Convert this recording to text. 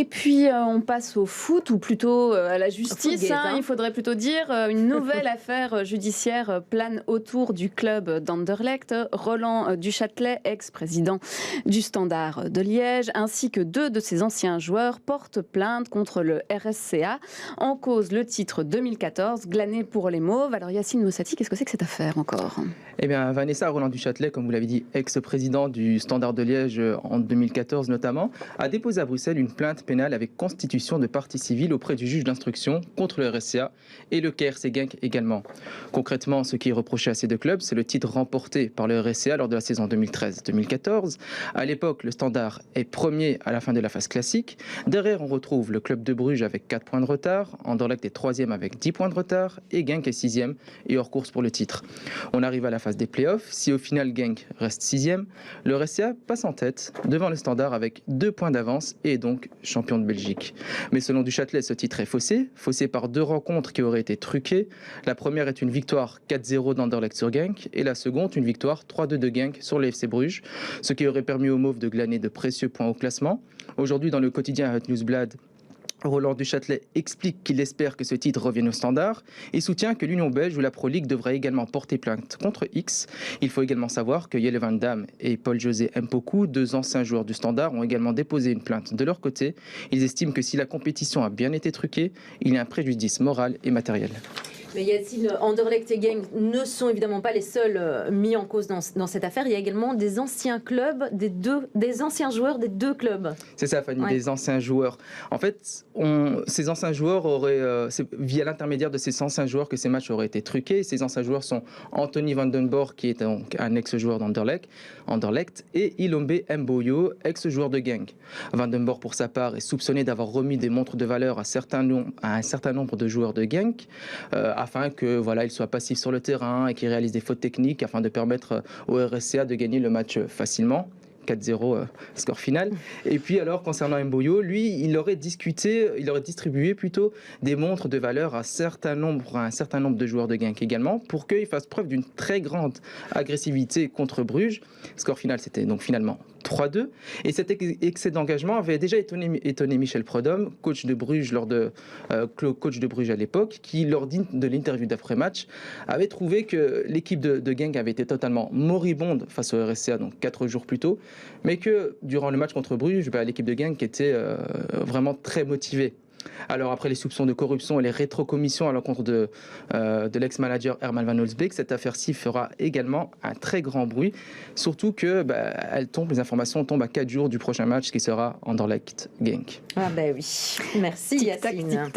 Et puis, on passe au foot, ou plutôt à la justice, il faudrait plutôt dire. Une nouvelle affaire judiciaire plane autour du club d'Anderlecht. Roland Duchâtelet, ex-président du Standard de Liège, ainsi que 2 de ses anciens joueurs portent plainte contre le RSCA. En cause, le titre 2014, glané pour les Mauves. Alors Yacine Mossati, qu'est-ce que c'est que cette affaire encore ? Eh bien, Vanessa Roland Duchâtelet, comme vous l'avez dit, ex-président du Standard de Liège en 2014 notamment, a déposé à Bruxelles une plainte pénale avec constitution de partie civile auprès du juge d'instruction contre le RSCA et le KRC Genk également. Concrètement, ce qui est reproché à ces 2 clubs, c'est le titre remporté par le RSCA lors de la saison 2013-2014. À l'époque, le Standard est premier à la fin de la phase classique. Derrière, on retrouve le club de Bruges avec 4 points de retard, Anderlecht est 3e avec 10 points de retard et Genk est 6e et hors course pour le titre. On arrive à la phase des playoffs. Si au final Genk reste 6e, le RSCA passe en tête devant le Standard avec 2 points d'avance et est donc champion de Belgique. Mais selon Duchâtelet, ce titre est faussé par 2 rencontres qui auraient été truquées. La première est une victoire 4-0 d'Anderlecht sur Genk et la seconde une victoire 3-2 de Genk sur le FC Bruges, ce qui aurait permis aux Mauves de glaner de précieux points au classement. Aujourd'hui, dans le quotidien Het Nieuwsblad, Roland Duchâtelet explique qu'il espère que ce titre revienne au Standard et soutient que l'Union belge ou la Pro League devrait également porter plainte contre X. Il faut également savoir que Jelle Van Damme et Paul-José Mpoku, 2 anciens joueurs du Standard, ont également déposé une plainte de leur côté. Ils estiment que si la compétition a bien été truquée, il y a un préjudice moral et matériel. Mais Yacine, Anderlecht et Genk ne sont évidemment pas les seuls mis en cause dans cette affaire. Il y a également des anciens clubs, des anciens joueurs des 2 clubs. C'est ça, Fanny, des anciens joueurs. En fait, ces anciens joueurs c'est via l'intermédiaire de ces anciens joueurs que ces matchs auraient été truqués. Ces anciens joueurs sont Anthony Van Den Borg, qui est donc un ex-joueur d'Anderlecht, et Ilombe Mboyo, ex-joueur de Genk. Van Den Borg, pour sa part, est soupçonné d'avoir remis des montres de valeur à un certain nombre de joueurs de Genk, afin que ils soient passifs sur le terrain et qu'ils réalisent des fautes techniques afin de permettre au RSCA de gagner le match facilement. 4-0 score final. Et puis alors, concernant Mboyo, lui, il aurait distribué plutôt des montres de valeur à un certain nombre de joueurs de Genk également, pour qu'ils fassent preuve d'une très grande agressivité contre Bruges. Score final, c'était donc finalement 3-2. Et cet excès d'engagement avait déjà étonné Michel Prudhomme, coach de Bruges à l'époque, qui, lors de l'interview d'après-match, avait trouvé que l'équipe de Genk avait été totalement moribonde face au RSCA, donc 4 jours plus tôt, mais que durant le match contre Bruges, l'équipe de Genk était vraiment très motivée. Alors après les soupçons de corruption et les rétrocommissions à l'encontre de l'ex-manager Herman Van Olsbeek, cette affaire-ci fera également un très grand bruit, surtout que les informations tombent à 4 jours du prochain match qui sera Anderlecht-Genk. Ah oui, merci Yacine.